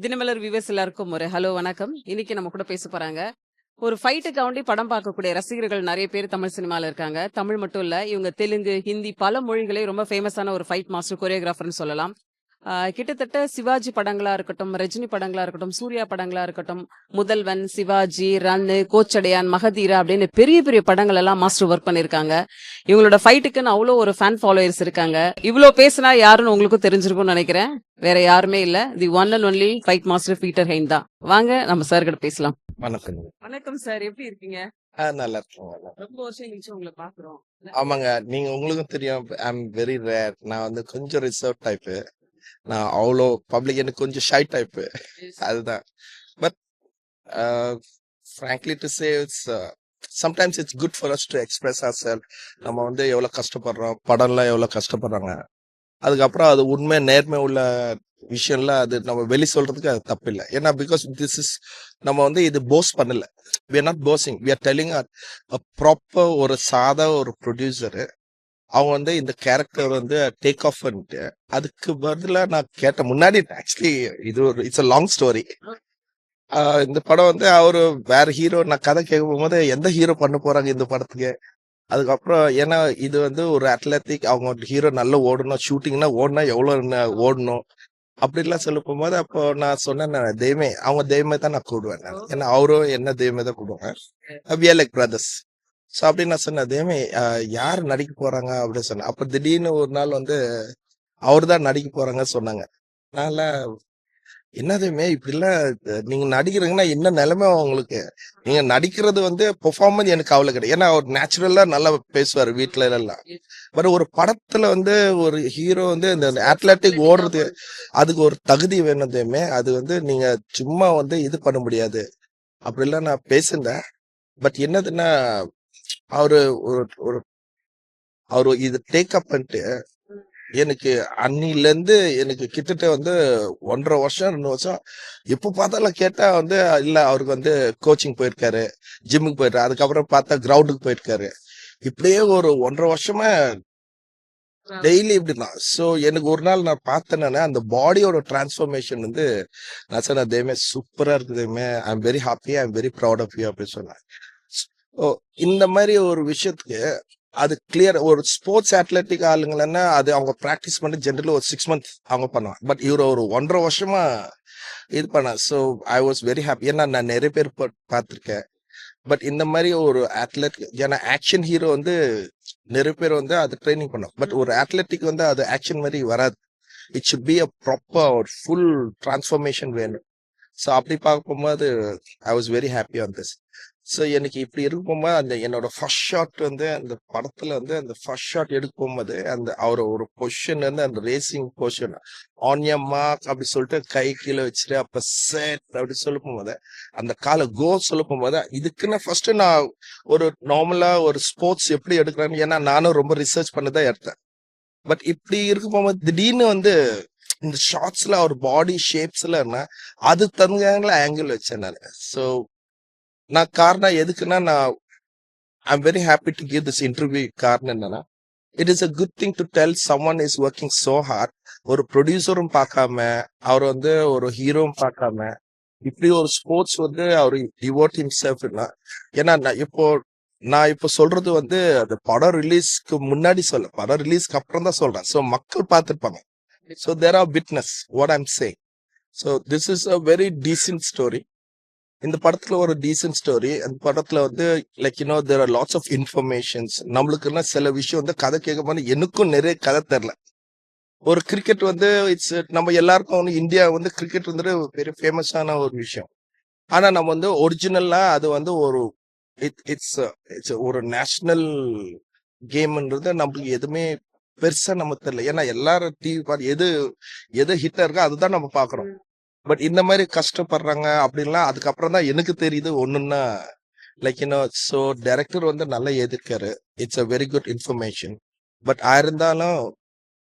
Dinamalar viewers எல்லாருக்கும் ஒரு hello வணக்கம். இன்னைக்கு நம்ம கூட பேச போறாங்க. ஒரு ஃபைட்டுக்காண்டி படம் பார்க்கக்கூடிய ரசிகர்கள் நிறைய பேர் தமிழ் சினிமால இருக்காங்க. தமிழ் மட்டும் இல்ல, இவங்க தெலுங்கு, ஹிந்தி பல மொழிகளே ரொம்ப ஃபேமஸான ஒரு ஃபைட் மாஸ்டர், கொரியோகிராஃபர்னு சொல்லலாம். கிட்டத்தட்ட சிவாஜி படங்களா இருக்கட்டும், ரஜினி படங்களா இருக்கட்டும், சூர்யா படங்களா இருக்கட்டும், முதல்வன், சிவாஜி, ரன்னு, கோச்சடையான், மகதீரா அப்படின்னு பெரிய பெரிய படங்கள் எல்லாம் மாஸ்டர் ஒர்க் பண்ணிருக்காங்க. இவங்களோட ஃபைட்டுக்குன்னு அவ்வளோ ஒரு ஃபேன் ஃபாலோயர்ஸ் இருக்காங்க. இவ்வளோ பேசினா யாருன்னு உங்களுக்கும் தெரிஞ்சிருக்கும்னு நினைக்கிறேன். வேற யாருமே இல்ல, the one and only fight master Peter Hein தான். வாங்க நம்ம சார் கிட்ட பேசலாம். வணக்கம். வணக்கம் சார், எப்படி இருக்கீங்க? நல்லா இருக்கேன். ரொம்ப வருஷம் கழிச்சு உங்களை பாக்குறோம். ஆமாங்க. நீங்க உங்களுக்கும் தெரியும். ஐ அம் வெரி ரேர். நான் வந்து கொஞ்சம் ரிசர்வ் டைப்பு. நான் அவ்வளோ பப்ளிக் எனக்கு கொஞ்சம் ஷை டைப்பு. அதுதான். But frankly to say it's sometimes it's good for us to express ourselves. நம்ம வந்து எவ்வளோ கஷ்டப்படுறோம், படம்லாம் எவ்வளோ கஷ்டப்படுறாங்க. அதுக்கப்புறம் அது உண்மை நேர்மை உள்ள விஷயம்ல அது நம்ம வெளி சொல்றதுக்கு அது தப்பு இல்லை. ஏன்னா பிகாஸ் திஸ் இஸ் நம்ம வந்து இது போஸ் பண்ணல. we are not boasting, we are telling a proper ஒரு சாதா ஒரு ப்ரொடியூசரு அவங்க வந்து இந்த கேரக்டர் வந்து டேக் ஆஃப் பண்ணிட்டு அதுக்கு பதிலா நான் கேட்ட முன்னாடி ஆக்சுவலி இது ஒரு இட்ஸ் அ லாங் ஸ்டோரி. இந்த படம் வந்து அவரு வேற ஹீரோ நான் கதை கேட்க போகும்போது எந்த ஹீரோ பண்ண போறாங்க இந்த படத்துக்கு. அதுக்கப்புறம் ஏன்னா இது வந்து ஒரு அத்லெட்டிக் அவங்க ஹீரோ நல்லா ஓடணும், ஷூட்டிங்னா ஓடனா எவ்வளவு ஓடணும் அப்படின்லாம் சொல்ல போகும்போது அப்போ நான் சொன்னேன், நான் தெய்வமே அவங்க தெய்வமே தான் நான் கூடுவேன் நான். ஏன்னா அவரும் என்ன தெய்வமே தான் கூடுவேன். we are like brothers. So அப்படின்னு நான் சொன்னேன், தெய்வமே யார் நடிக்க போறாங்க அப்படின்னு சொன்னேன். அப்ப திடீர்னு ஒரு நாள் வந்து அவர் தான் நடிக்க போறாங்க சொன்னாங்க. அதனால என்னதுமே இப்படிலாம் நீங்க நடிக்கிறீங்கன்னா என்ன நிலைமை உங்களுக்கு? நீங்க நடிக்கிறது வந்து பெர்ஃபார்மன்ஸ் எனக்கு கவலை கிடையாது. ஏன்னா அவர் நேச்சுரலா நல்லா பேசுவார் வீட்டுல எல்லாம். பட் ஒரு படத்துல வந்து ஒரு ஹீரோ வந்து இந்த அத்லெட்டிக் ஓடுறது அதுக்கு ஒரு தகுதி வேணுமே. அது வந்து நீங்க சும்மா வந்து இது பண்ண முடியாது அப்படிலாம் நான் பேசினேன். பட் என்னதுன்னா அவரு ஒரு ஒரு அவரு இது டேக் அப் பண்ணிட்டு எனக்கு அன்னில இருந்து எனக்கு கிட்டத்தட்ட வந்து 1.5 வருஷம் 2 வருஷம் எப்ப பார்த்தாலும் கேட்டா வந்து இல்ல அவருக்கு வந்து கோச்சிங் போயிருக்காரு, ஜிம்முக்கு போயிருக்காரு, அதுக்கப்புறம் பார்த்தா கிரவுண்டுக்கு போயிருக்காரு. இப்படியே ஒரு 1.5 வருஷமா டெய்லி இப்படிதான். ஸோ எனக்கு ஒரு நாள் நான் பார்த்தேன்னா அந்த பாடியோட டிரான்ஸ்ஃபர்மேஷன் வந்து நான் சொன்னேன், தெய்வமே சூப்பரா இருக்குது தெய்வமே, I am very happy, I am very proud of you அப்படின்னு சொன்னேன். ஓ இந்த மாதிரி ஒரு விஷயத்துக்கு அது கிளியர். ஒரு ஸ்போர்ட்ஸ் அத்லெட்டிக் ஆளுங்கன்னா அது அவங்க ப்ராக்டிஸ் பண்ணி ஜென்ரலி ஒரு 6 மந்த் அவங்க பண்ணுவாங்க. பட் இவர் ஒரு 1.5 வருஷமா இது பண்ண. So I was very happy. ஏன்னா நான் நிறைய பேர் பார்த்துருக்கேன். பட் இந்த மாதிரி ஒரு அத்லெட் ஏன்னா ஆக்ஷன் ஹீரோ வந்து நிறைய பேர் வந்து அது ட்ரைனிங் பண்ணும். பட் ஒரு அத்லெட்டிக் வந்து அது ஆக்ஷன் மாதிரி வராது. It should be a proper ஒரு ஃபுல் டிரான்ஸ்ஃபர்மேஷன் வேணும். ஸோ அப்படி பார்க்கும்போது I was very happy on this. So எனக்கு இப்படி இருக்கும்போது அந்த என்னோட ஃபர்ஸ்ட் ஷாட் வந்து அந்த படத்துல வந்து அந்த ஃபர்ஸ்ட் ஷாட் எடுக்க போகும்போது அந்த அவர் ஒரு பொசிஷன்ல இருந்து அந்த ரேசிங் பொசிஷன் ஆன்யம்மா அப்படி சொல்லிட்டு கை கீழே வச்சுட்டு அப்ப செட் அப்படி சொல்ல போகும்போது அந்த காலை கோ சொல்ல போகும்போது இதுக்குன்னு ஃபர்ஸ்ட் நான் ஒரு நார்மலா ஒரு ஸ்போர்ட்ஸ் எப்படி எடுக்கிறேன்னு ஏன்னா நானும் ரொம்ப ரிசர்ச் பண்ணதான் எடுத்தேன். பட் இப்படி இருக்கும் போகும்போது திடீர்னு வந்து இந்த ஷார்ட்ஸ்ல அவர் பாடி ஷேப்ஸ்ல அது தகுந்த ஆங்கிள் வச்சேன் நான். ஸோ நான் காரணம் எதுக்குன்னா நான் ஐ am very happy to give this interview. காரணம் என்னன்னா it is a good thing to tell someone is working so heart. ஒரு ப்ரொடியூசரும் பார்க்காம அவர் வந்து ஒரு ஹீரோவும் பார்க்காம இப்படி ஒரு ஸ்போர்ட்ஸ் வந்து அவர் டிவோட் ஹிம்செல்ஃப்னா. ஏன்னா நான் இப்போ சொல்றது வந்து அந்த படம் ரிலீஸ்க்கு முன்னாடி சொல்ல, படம் ரிலீஸ்க்கு அப்புறம் தான் சொல்றேன். ஸோ மக்கள் பார்த்துருப்பாங்க. So there are witness what I'm saying. So this is a very decent story. இந்த படத்துல ஒரு டீசென்ட் ஸ்டோரி. அந்த படத்துல வந்து like there are lots of informations. நம்மளுக்குன்னா சில விஷயம் வந்து கதை கேட்கும் போது எனக்கும் நிறைய கதை தெரியல. ஒரு கிரிக்கெட் வந்து இட்ஸ் நம்ம எல்லாருக்கும் வந்து இந்தியா வந்து கிரிக்கெட் வந்து பெரிய ஃபேமஸான ஒரு விஷயம். ஆனா நம்ம வந்து ஒரிஜினலா அது வந்து ஒரு இட்ஸ் இட்ஸ் ஒரு நேஷனல் கேம்ன்றது நம்மளுக்கு எதுவுமே பெருசா நமக்கு தெரியல. ஏன்னா எல்லாரும் டிவி பார்த்து எது எது ஹிட்டா இருக்கோ அதுதான் நம்ம பாக்குறோம். பட் இந்த மாதிரி கஷ்டப்படுறாங்க அப்படின்லாம் அதுக்கப்புறம் தான் எனக்கு தெரியுது ஒண்ணுன்னா லைக் ஸோ டைரக்டர் வந்து நல்லா எழுதிருக்காரு. It's a very good information. But இருந்தாலும்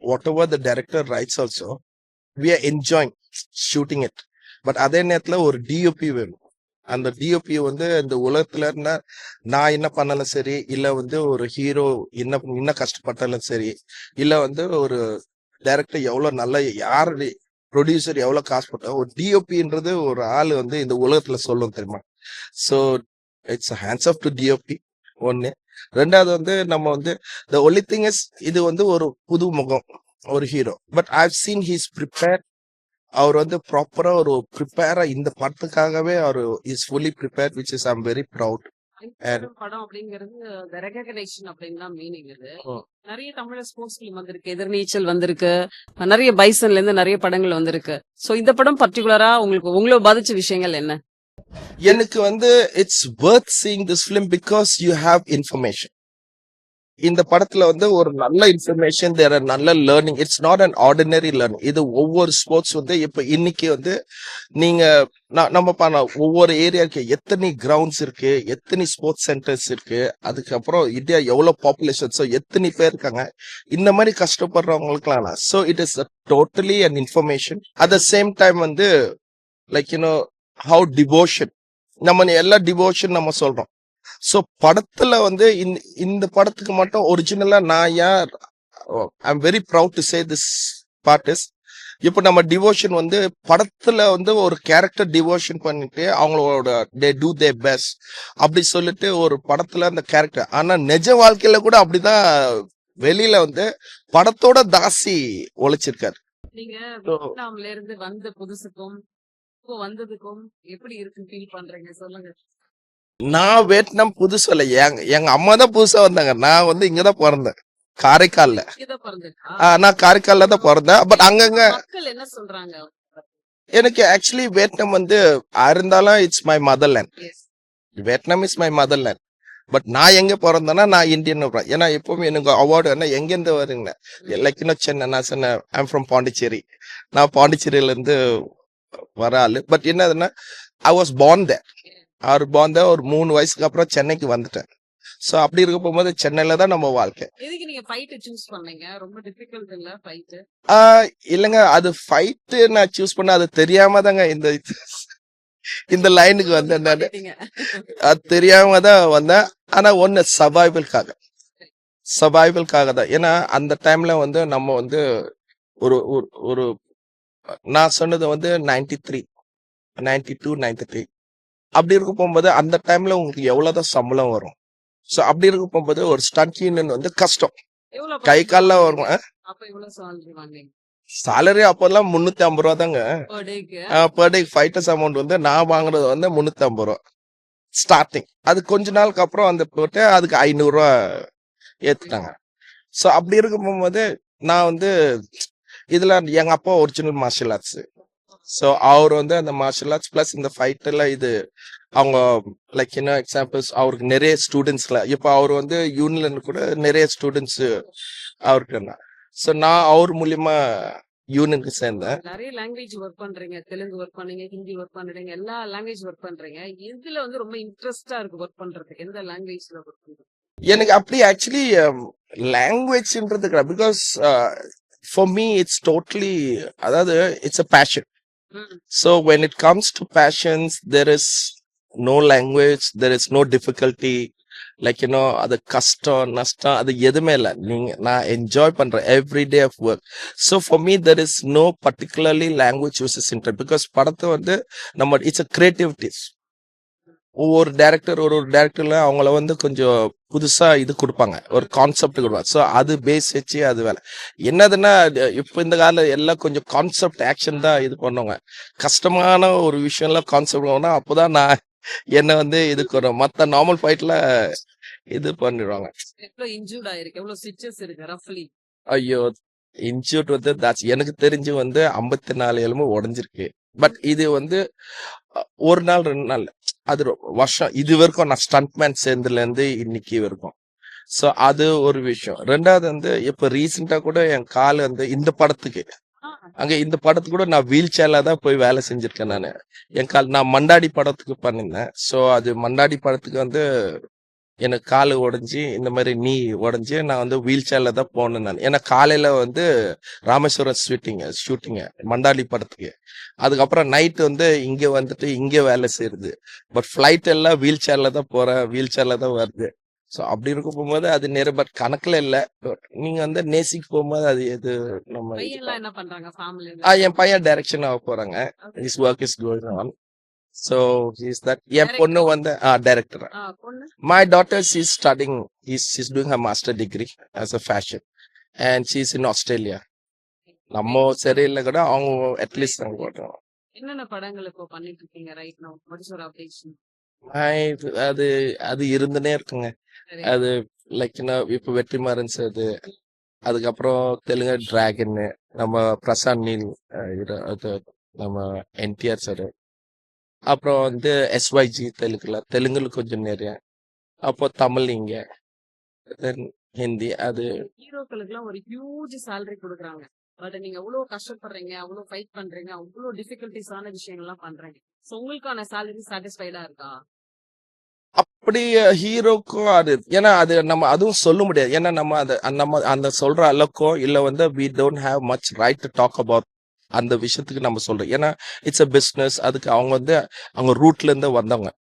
whatever the director writes also we are enjoying shooting it. But அதே நேரத்துல ஒரு டிஓபி வேணும். அந்த டிஓபி வந்து இந்த உலகத்துல நான் என்ன பண்ணாலும் சரி, இல்ல வந்து ஒரு ஹீரோ என்ன கஷ்டப்பட்டாலும் சரி, இல்ல வந்து ஒரு டைரக்டர் எவ்வளவு நல்ல யாரு ப்ரொடியூசர் எவ்வளவு காசு போட்டா ஒரு டிஓபின்றது ஒரு ஆள் வந்து இந்த உலகத்துல சொல்லும் தெரியுமா. So it's hands off to DOP ஒன்னு. ரெண்டாவது வந்து நம்ம வந்து த ஒன்லி திங் இஸ் இது வந்து ஒரு புது முகம் ஒரு hero. But I've seen he's prepare. அவர் வந்து ப்ராப்பரா ஒரு ப்ரிப்பேரா இந்த படத்துக்காகவே அவர் is fully prepare which is I'm very proud. And படம் அப்படிங்கிறது ரெகக்னேஷன் அப்படின்னு தான் மீனிங் இது. நிறைய தமிழ்ல ஸ்போர்ட்ஸ் ஃபிலிம் வந்திருக்கு, எதிர்நீச்சல் வந்திருக்கு, நிறைய பைசன்ல இருந்து நிறைய படங்கள் வந்திருக்கு. சோ இந்த படம் பர்டிகுலரா உங்களுக்கு உங்களை பாதிச்ச விஷயங்கள் என்ன? எனக்கு வந்து it's worth seeing this film because you have information. இந்த படத்துல வந்து ஒரு நல்ல இன்ஃபர்மேஷன், தேர் ஆர் நல்ல learning. It's not an ordinary learning. இது ஒவ்வொரு ஸ்போர்ட்ஸ் வந்து இப்ப இன்னைக்கு வந்து நீங்க நம்ம ஒவ்வொரு ஏரியாவுக்கு எத்தனை கிரவுண்ட்ஸ் இருக்கு, எத்தனை ஸ்போர்ட்ஸ் சென்டர்ஸ் இருக்கு, அதுக்கப்புறம் இந்தியா எவ்வளவு பாப்புலேஷன், எத்தனை பேர் இருக்காங்க, இந்த மாதிரி கஷ்டப்படுறவங்களுக்குலாம். So it is totally an information. At the same time வந்து லைக் யூனோ ஹவு டிவோஷன், நம்ம எல்லா டிவோஷன் நம்ம சொல்றோம். சோ படத்துல வந்து இந்த படத்துக்கு மட்டும் ஒரிஜினலா நான் யார் ஐ am very proud to say this part is, இப்போ நம்ம டிவோஷன் வந்து படத்துல வந்து ஒரு கேரக்டர் டிவோஷன் பண்ணிட்டு அவங்களோட தே டூ தே பெஸ்ட் அப்படி சொல்லிட்டு ஒரு படத்துல அந்த கேரக்டர். ஆனா நிஜ வாழ்க்கையில கூட அப்படிதான் வெளியில வந்து படத்தோட தாசி உழைச்சிருக்காரு. நீங்க வியட்நாம்ல இருந்து வந்த புதுசுக்கும் இப்போ வந்ததுக்கும் எப்படி இருக்கு ஃபீல் பண்றீங்க சொல்லுங்க. நான் வியட்நாம் புதுசு இல்ல, எங்க அம்மா தான் புதுசா வந்தாங்க. நான் வந்து இங்கதான் பிறந்தேன், காரைக்கால்ல. இங்கதான் பிறந்திருக்கா? நான் காரைக்கால்ல தான் பிறந்தேன். பட் அங்கங்க மக்கள் என்ன சொல்றாங்க? எனக்கு ஆக்சுவலி வியட்நாம் வந்து இருந்தாலும் it's my motherland. Yes. Vietnam is my motherland. But நான் எங்க பிறந்தேன்னா நான் இந்தியன். ஏன்னா எப்பவுமே எனக்கு அவார்டு என்ன எங்க இருந்து வருங்க, லைக் இன்னும் சென்னை. நான் சொன்னேன் ஐம் ஃப்ரம் பாண்டிச்சேரி. நான் பாண்டிச்சேரியில இருந்து வர ஆளு. பட் என்னதுன்னா ஐ வாஸ் born there. அவர் born ஒரு 3 வயசுக்கு அப்புறம் சென்னைக்கு வந்துட்டேன். சோ அப்படி இருக்க போகும்போது சென்னையில தான் நம்ம வாழ்க்கை. எதுக்கு நீங்க ஃபைட் சூஸ் பண்ணீங்க? ரொம்ப டிஃபிகல்ட் இல்ல ஃபைட்? இல்லங்க, அது ஃபைட் நான் சூஸ் பண்ண அது தெரியாம தாங்க இந்த லைனுக்கு வந்தேன் நானு. அது தெரியாம தான் வந்தேன். ஆனா ஒன்னு சர்வைவல்காக தான். ஏன்னா அந்த டைம்ல வந்து நம்ம வந்து ஒரு ஒரு- ஒரு நான் சொன்னது வந்து 93 92 93 அப்படி இருக்க போகும்போது அந்த டைம்ல உங்களுக்கு எவ்வளவுதான் சம்பளம் வரும். சோ அப்படி இருக்க போகும்போது ஒரு ஸ்டண்ட் யூனியன் வந்து கஷ்டம், எவ்வளவு கை கால்ல வரும். அப்ப எவ்வளவு salary வாங்குனீங்க சாலரி அப்பெல்லாம் 350 ரூபா தாங்க per day-க்கு? Per day. ஃபைட்டர்ஸ் அமௌண்ட் வந்து நான் வாங்குறது வந்து 350 ரூபா ஸ்டார்டிங். அது கொஞ்ச நாளுக்கு அப்புறம் அந்த போட்டு அதுக்கு 500 ரூபா ஏத்துட்டாங்க. சோ அப்படி இருக்கும் போகும்போது நான் வந்து இதுல எங்க அப்பா ஒரிஜினல் மார்ஷல் ஆர்ட்ஸ். சோ அவர் வந்து அந்த மார்ஷல் ஆர்ட்ஸ் பிளஸ் இந்த ஃபைட்ல இது அவங்க லைக் என்ன எக்ஸாம்பிள்ஸ் அவருக்கு நிறைய ஸ்டூடெண்ட்ஸ்ல இப்போ அவர் வந்து யூனியன்ல கூட நிறைய ஸ்டூடெண்ட்ஸ் அவருக்கு இருந்தாங்க. சோ நான் அவர் மூலியமா யூனியனுக்கு சேர்ந்தேன். நிறைய லாங்குவேஜ் ஒர்க் பண்றீங்க, தெலுங்கு ஒர்க் பண்ணீங்க, ஹிந்தி ஒர்க் பண்றீங்க, எல்லா லாங்குவேஜ் ஒர்க் பண்றீங்க. இதுல வந்து ரொம்ப இன்ட்ரெஸ்டா இருக்கு ஒர்க் பண்றதுக்கு. எந்த லாங்குவேஜ்ல ஒர்க் பண்றீங்க? எனக்கு அப்படி ஆக்சுவலி லாங்குவேஜ்ன்றது கிடையாது. Because for me it's totally, அதாவது இட்ஸ் அ பேஷன். ம். So when it comes to passions, there is no language, there is no difficulty. Like அது கஷ்டம் நஷ்டம் அது எதுவுமே இல்லை. நான் என்ஜாய் பண்றேன் every day of work. So for me there is no particularly language use is inter. Because படத்தை வந்து நம்ம இட்ஸ் அ கிரியேட்டிவிட்டிஸ். ஒவ்வொரு டேரக்டர் ஒரு டேரக்டர்ல அவங்கள வந்து கொஞ்சம் புதுசா இது கொடுப்பாங்க, ஒரு கான்செப்ட் கொடுப்பாங்க. ஸோ அது பேஸ் வச்சு அது வேலை. என்னதுன்னா இப்போ இந்த கால எல்லாம் கொஞ்சம் கான்செப்ட் ஆக்ஷன் தான் இது பண்ணுவாங்க. கஷ்டமான ஒரு விஷயம்லாம் கான்செப்ட் வேணும். அப்போதான் நான் என்ன வந்து இதுக்கு வரும். மற்ற நார்மல் ஃபைட்ல இது பண்ணிடுவாங்க. எவ்வளவு இன்ஜூர்ட் ஆயிருக்கு? எவ்வளவு ஸ்டிச்சஸ் இருக்கு ரஃப்லி? ஐயோ, இன்ஸ்டியூட் வந்து எனக்கு தெரிஞ்சு வந்து 54 எலும்பு உடைஞ்சிருக்கு. பட் இது வந்து ஒரு நாள் 2 நாள் அது வருஷம் இது வரைக்கும் நான் ஸ்டண்ட்மேன் சேர்ந்துல இருந்து இன்னைக்கு வரைக்கும். சோ அது ஒரு விஷயம். ரெண்டாவது வந்து இப்ப ரீசெண்டா கூட என் கால் வந்து இந்த படத்துக்கு அங்க இந்த படத்துக்கு கூட நான் வீல் சேர்ல தான் போய் வேலை செஞ்சிருக்கேன். என் கால் நான் மண்டாடி படத்துக்கு பண்ணிருந்தேன். சோ அது மண்டாடி படத்துக்கு வந்து எனக்கு காலு உடைஞ்சி இந்த மாதிரி நீ உடைஞ்சு நான் வந்து வீல் சேர்ல தான் போனேன் நான். ஏன்னா காலையில வந்து ராமேஸ்வரம் ஷூட்டிங்க மண்டாடி படத்துக்கு. அதுக்கப்புறம் நைட் வந்து இங்க வந்துட்டு இங்க வேலை செய்யுது. பட் ஃபிளைட் எல்லாம் வீல் சேர்ல தான் போறேன், வீல் சேர்ல தான் வருது. ஸோ அப்படி இருக்க போகும்போது அது நேரம் பட் கணக்குல இல்ல. But நீங்க வந்து நேசிக்க போகும்போது அது எது நம்ம இது பையன்லாம் என்ன பண்றாங்க ஃபேமிலில? என் பையன் டைரக்ஷன் ஆக போறாங்க. His work is going on. So he's that. என் பொண்ணு டைரக்டரா? வந்து டைரக்டர். பொண்ணு? My daughter, she's studying. She's doing her master degree as a fashion, and she's in Australia. நம்ம சரியில்லை கூட அவங்க அட்லீஸ்ட் அவங்க போட்டோம். என்னென்ன படங்கள் இப்போ பண்ணிட்டு இருக்கீங்க right now? What is your updation? அது அது இருந்துனே இருக்குங்க. சரி. அது லைக் இப்போ வெற்றிமாறன் சார், அதுக்கப்புறம் தெலுங்கு டிராகன், நம்ம பிரசாந்த் நீல், அது நம்ம என்டிஆர் சார், அப்புறம் வந்து எஸ்ஒய்ஜி தெலுங்குல கொஞ்சம் நிறைய, அப்போ தமிழ் இங்க, தென் ஹிந்தி. அது ஹீரோக்களுக்குலாம் ஒரு ஹியூஜ் salary குடுக்குறாங்க. பட் நீங்க அவ்வளவு கஷ்டப்படுறீங்க, அவ்வளவு ஃபைட் பண்றீங்க, அவ்வளவு டிஃபிகல்டிஸான விஷயங்கள்லாம் பண்றீங்க. சோ உங்களுக்கான salary சாட்டிஸ்ஃபைடா இருக்கா? அப்படி ஹீரோக்கும் அது ஏன்னா அது நம்ம அதுவும் சொல்ல முடியாது. ஏன்னா நம்ம அந்த சொல்ற அளவுக்கோ இல்ல வந்து we don't have much right to talk about அந்த விஷயத்துக்கு நம்ம சொல்றோம். ஏன்னா இட்ஸ் a business. அதுக்கு அவங்க வந்து அவங்க ரூட்ல இருந்து வந்தவங்க.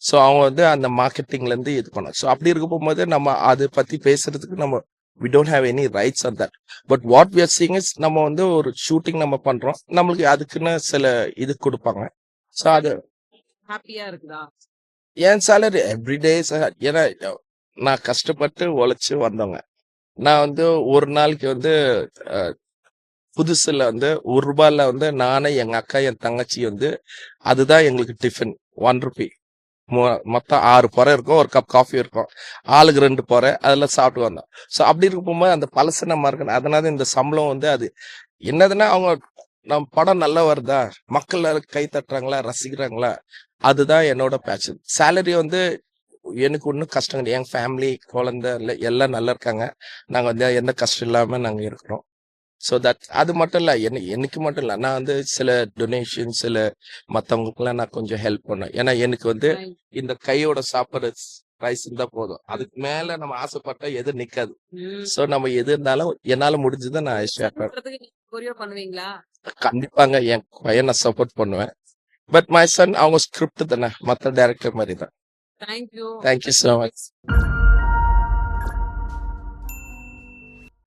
ஸோ அவங்க வந்து அந்த மார்க்கெட்டிங்ல இருந்து இது பண்ணாங்க. ஸோ அப்படி இருக்க போகும்போது நம்ம அதை பத்தி பேசுறதுக்கு நம்ம we don't have any rights on that. But what we are seeing is நம்ம வந்து ஒரு ஷூட்டிங் நம்ம பண்றோம். நம்மளுக்கு அதுக்குன்னு சில இது கொடுப்பாங்க. ஸோ அது ஹாப்பியா இருக்குதா? என் சேலரி எவ்ரிடே. ஏன்னா நான் கஷ்டப்பட்டு உழைச்சு வந்தவங்க. நான் வந்து ஒரு நாளைக்கு வந்து புதுசுல வந்து ₹1 வந்து நானே, எங்க அக்கா, என் தங்கச்சி வந்து அதுதான் எங்களுக்கு டிஃபன். ₹1. மொத்தம் 6 பொறை இருக்கும், ஒரு கப் காஃபி இருக்கும், ஆளுக்கு 2 பொறை, அதெல்லாம் சாப்பிட்டு வந்தோம். ஸோ அப்படி இருக்க போகும்போது அந்த பழசை நம்ம இருக்கணும். அதனால இந்த சம்பளம் வந்து அது என்னதுன்னா அவங்க நம்ம படம் நல்லா வருதா, மக்கள் கை தட்டுறாங்களா, ரசிக்கிறாங்களா, அதுதான் என்னோட பேஷன். சேலரி வந்து எனக்கு ஒன்றும் கஷ்டம் கிடையாது. என் ஃபேமிலி, குழந்தை எல்லாம் நல்லா இருக்காங்க. நாங்க வந்து எந்த கஷ்டம் இல்லாம நாங்க இருக்கிறோம். ஸோ தட் அது மட்டும் இல்ல, எனக்கு மட்டும் இல்ல, நான் வந்து சில டொனேஷன் சில மற்றவங்களுக்குலாம் நான் கொஞ்சம் ஹெல்ப் பண்ணேன். ஏன்னா எனக்கு வந்து இந்த கையோட சாப்பிட்ற ரைஸ் இருந்தா போதும். அதுக்கு மேல நம்ம ஆசைப்பட்டா எதுவும் நிக்காது. ஸோ நம்ம எது இருந்தாலும் என்னால முடிஞ்சதை நான் ஷேர் பண்ணுவேன். கொரியோ பண்ணுவீங்களா? கண்டிப்பாங்க என் பையனை சப்போர்ட் பண்ணுவேன். பட் மை சன் அவங்க ஸ்கிரிப்ட் தானே, மற்ற டைரக்டர் மாதிரி தான். தேங்க்யூ. Thank you so much.